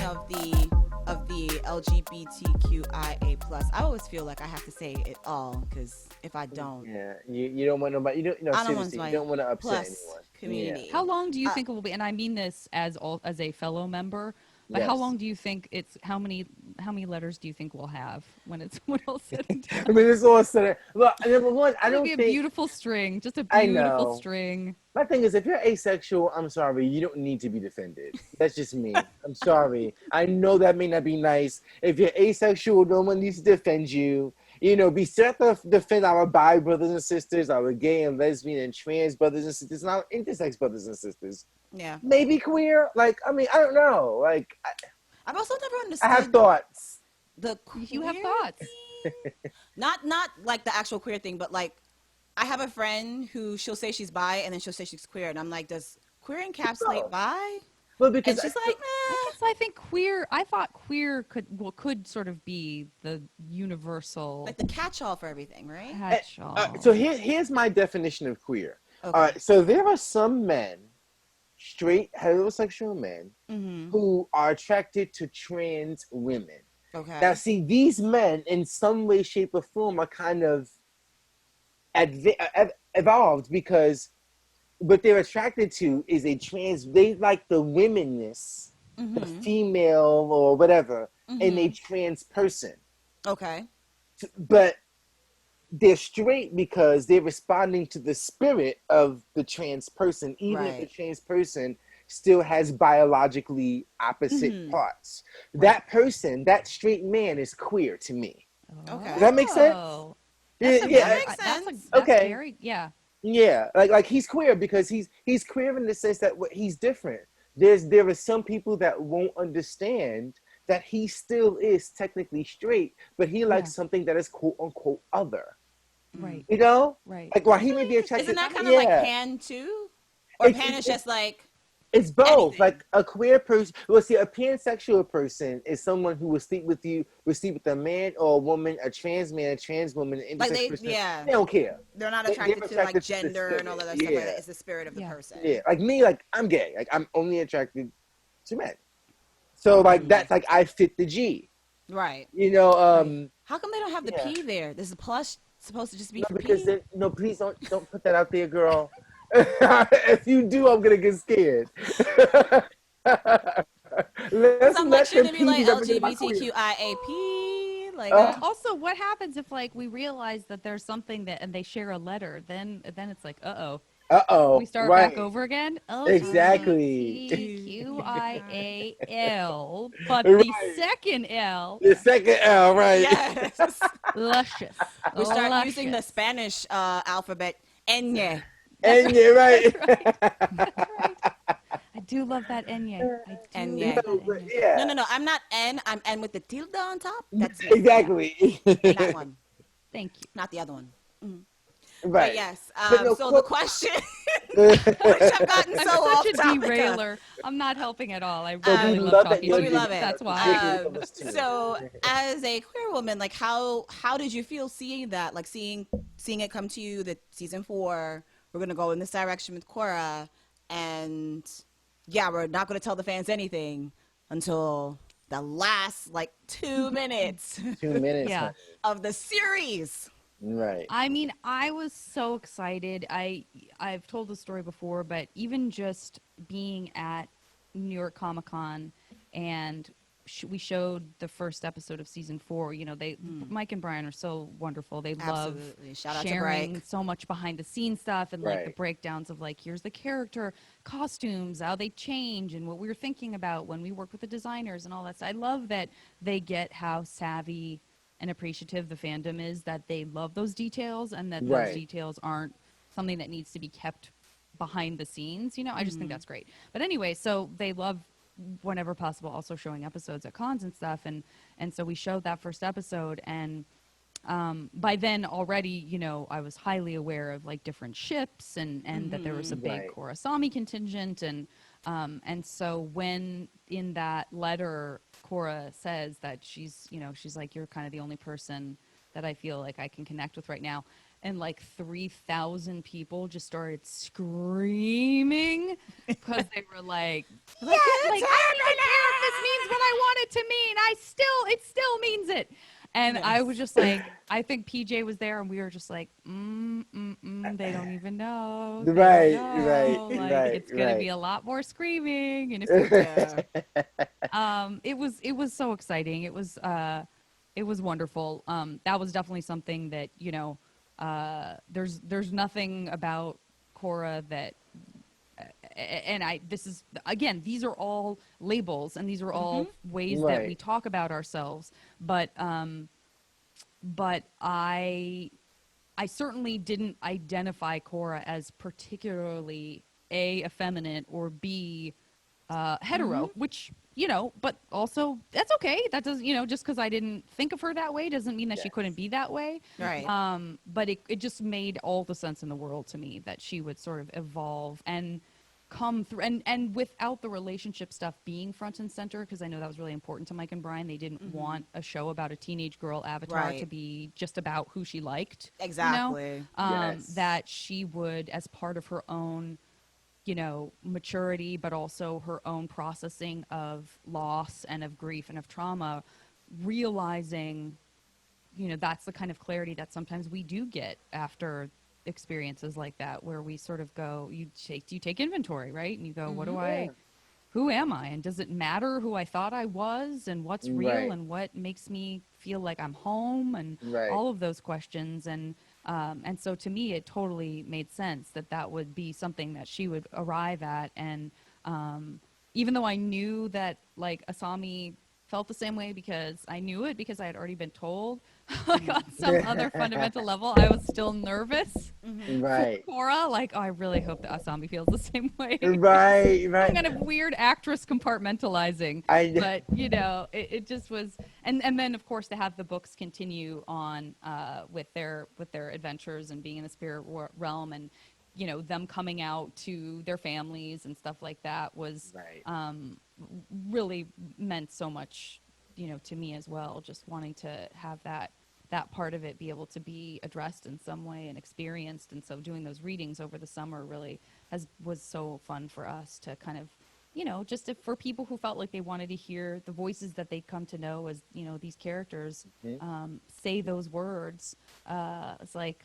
of the LGBTQIA plus. I always feel like I have to say it all because if I don't, Yeah, you don't want nobody. You don't. No, I don't want seriously, you my don't want to upset plus anyone. Yeah. community. How long do you Uh, think it will be? And I mean this as a fellow member, but how Yes. long do you think it's how many letters do you think we'll have when it's when all said and I done? mean, it's all said. Well, number one, I It'll don't be a think. beautiful string, just a I beautiful know. string. My thing is, if you're asexual, I'm sorry, you don't need to be defended. That's just me. I'm sorry. I know that may not be nice. If you're asexual, no one needs to defend you. You know, be set to defend our bi brothers and sisters, our gay and lesbian and trans brothers and sisters, and our intersex brothers and sisters. yeah, Maybe queer. Like, I mean, I don't know. Like, I've also never I have understood thoughts. the You have queer thoughts. thing. Not like the actual queer thing, but like I have a friend who she'll say she's bi and then she'll say she's queer, and I'm like, does queer encapsulate No. bi? Well, And because she's so, like, I think queer. I thought queer could sort of be the universal like the catch-all for everything, right? so catch-all. here's my definition of queer. All Okay. right, so there are some men, straight heterosexual men, Mm-hmm. who are attracted to trans women. Now, Okay. see, these men, in some way, shape, or form, are kind of evolved because what they're attracted to is a trans. They like the womenness, the Mm-hmm. female or whatever, in a Mm-hmm. trans person. Okay. But they're straight because they're responding to the spirit of the trans person, even if the Right. trans person still has biologically opposite Mm-hmm. parts. Right. That person, that straight man, is queer to me. Does Okay. that make sense? Oh, Yeah, that's a That yeah. very makes sense. that's Okay. very yeah. Yeah, like he's queer because he's queer in the sense that he's different. There are some people that won't understand that he still is technically straight, but he Yeah. likes something that is quote unquote other. Mm. Right. You know, Right. like while That's he may really be interesting. Isn't attracted, that That kind makes of like yeah, pan too? Or it's pan it's is it's, just like it's both. anything? Like a queer person, well, see, a pansexual person is someone who will sleep with you, will sleep with a man or a woman, a trans man, a trans woman, an Like intersex they, person. yeah, They don't care. they're not They're attracted to like attracted to the gender and all spirit. that other stuff like Yeah, that. It's the spirit of the yeah. yeah. person. Like me, like I'm gay. Like I'm only attracted to men. So like Mm. that's like I fit the G. Right. You know, Right. How come they don't have the yeah. P there? This is plush supposed to just be No, for because P? then no, please don't put that out there, girl. If you do, I'm gonna get scared. Because Let's I'm like, let the shouldn't it be P like represent my queer. LGBTQIAP? Like, Uh, Also, what happens if like we realize that there's something that and they share a letter? Then it's like, uh-oh. We oh, start back right, over again. exactly. LGBTQIAL, but the Right, second L, the second L, right. yes. luscious, We start using the luscious. Spanish alphabet. Enye. That's And right. you're right. That's right. That's right. I do love that enye. I do love Enye. that No, but enye. No, yeah, no, no. I'm not N. I'm N with the tilde on top. That's me. Yeah. exactly. Thank That you. one, Thank you. not the other one. Mhm. But Right. yes. But no, So the quote. question, which I've gotten I'm so such off a topic of, derailer. I'm not helping at all. I But we really love love that talking you're but a to we you. love derailer it. That's because we why. love us too. So as a queer woman, like how did you feel seeing that? Like seeing it come to you that season 4, we're gonna go in this direction with Korra, and yeah, we're not gonna tell the fans anything until the last like 2 minutes 2 minutes, Yeah. honey. of the series. Right. I mean, I was so excited. I've told the story before, but even just being at New York Comic Con and we showed the first episode of season 4. You know, Mike and Brian are so wonderful. They love Absolutely. Shout out to sharing Break. so much behind the scenes stuff and like the Right. breakdowns of like here's the character costumes, how they change, and what we were thinking about when we work with the designers and all that stuff. I love that they get how savvy and appreciative the fandom is that they love those details and that those Right. details aren't something that needs to be kept behind the scenes. You know, I just think Mm-hmm. that's great. But anyway, so they love whenever possible also showing episodes at cons and stuff, and so we showed that first episode, and by then already, you know, I was highly aware of like different ships and that there was a Mm-hmm. big Right. KorrAsami contingent, and so when in that letter Korra says that she's, you know, she's like, you're kind of the only person that I feel like I can connect with right now. and like 3,000 people just started screaming because they were like, yeah, Like like it's I don't even care if this happening. means what I want it to mean. It still means it. And I was Yes. just like, I think PJ was there, and we were just like, they don't even know. They don't Right, right, know. Like, right, it's gonna be right. a lot more screaming. And if you, Yeah. it was so exciting. It was wonderful. That was definitely something that, there's nothing about Korra that, and this is, again, these are all labels and these are Mm-hmm. all ways that we Right. talk about ourselves, but I certainly didn't identify Korra as particularly A, effeminate, or B, Mm-hmm. hetero, which, but also that's okay. That doesn't, just because I didn't think of her that way doesn't mean that she couldn't Yes. be that way. Right. But it just made all the sense in the world to me that she would sort of evolve and come through, and without the relationship stuff being front and center, because I know that was really important to Mike and Brian. They didn't Mm-hmm. want a show about a teenage girl avatar to Right. be just about who she liked, Exactly. Yes. that she would, as part of her own, maturity, but also her own processing of loss and of grief and of trauma, realizing, that's the kind of clarity that sometimes we do get after experiences like that, where we sort of go, you take inventory, right? And you go, Mm-hmm. Yeah. who am I? And does it matter who I thought I was, and what's real, Right. and what makes me feel like I'm home, and Right. all of those questions. And so to me, it totally made sense that that would be something that she would arrive at. And even though I knew that, like, Asami felt the same way, because I knew it because I had already been told, like, on some other fundamental level, I was still nervous Mm-hmm. for Right. Korra. Like, oh, I really hope that Asami feels the same way. Right. Some Right. kind of weird actress compartmentalizing, I but it just was. And then, of course, to have the books continue on, with their adventures and being in the spirit realm, and them coming out to their families and stuff like that, was right. really meant so much, to me as well. Just wanting to have that part of it be able to be addressed in some way and experienced. And so doing those readings over the summer really was so fun for us to kind of, just for people who felt like they wanted to hear the voices that they'd come to know as, these characters, Mhm. say those words. It's like,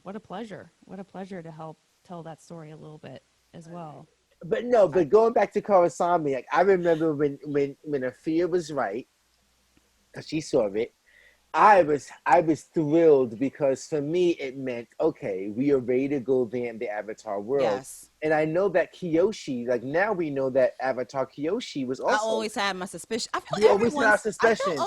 what a pleasure to help tell that story a little bit as well. But no, but going back to KorrAsami, like I remember when Afiya was right, because she saw it, I was thrilled, because for me it meant, okay, we are ready to go there in the Avatar world. Yes. And I know that Kyoshi, like now we know that Avatar Kyoshi was I also, always had my suspicion. we always had our suspicions.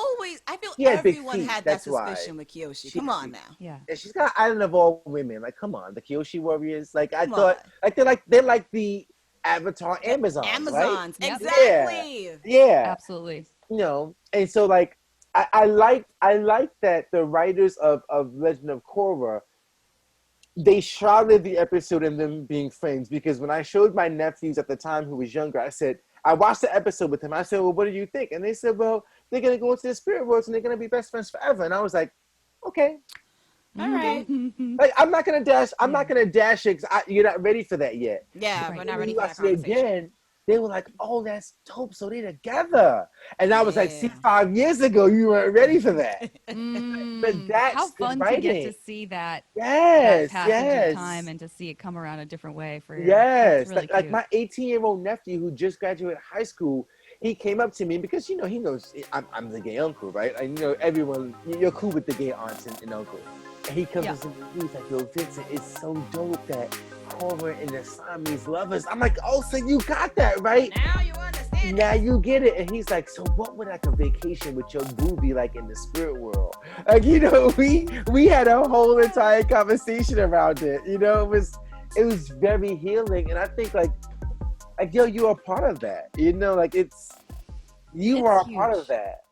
I feel She had big everyone feet, had that that's why. suspicion with Kyoshi. She Come had on big, now. Yeah. and she's got island of all women. Like, come on, the Kyoshi warriors. Like I Come on. thought, like they're like the Avatar The Amazons, right? Amazons. Yep. Yeah, Exactly. yeah. Absolutely. And so like I liked that the writers of Legend of Korra, they shrouded the episode in them being friends, because when I showed my nephews at the time who was younger, I watched the episode with them. I said, well, what do you think? And they said, well, they're gonna go into the spirit worlds and they're gonna be best friends forever. And I was like, okay, All okay. right. Like I'm not gonna dash. I'm Yeah. not gonna dash it. 'Cause you're not ready for that yet. Yeah, But we're Right. not when ready we for that watched it conversation. again, they were like, "Oh, that's dope." So they're together, and I was like, "See, Yeah. 5 years ago, you weren't ready for that." But How that's the fun to get to writing. see that Yes, passage of time yes, and to see it come around a different way for you. That's yes. really Like cute. my 18-year-old nephew who just graduated high school, he came up to me because he knows I'm the gay uncle, right? And everyone, you're cool with the gay aunts and uncle. And he comes Yeah. up to me, he's like, "Yo, Vincent, it's so dope that Korra and the Asami's lovers." I'm like, "Oh, so you got that, right? Now you understand Now it. you get it." And he's like, "So what would like a vacation with your boo be like in the spirit world?" Like, we had a whole entire conversation around it. It was very healing, and I think like yo, you are part of that. Like you It's are a part of huge. that.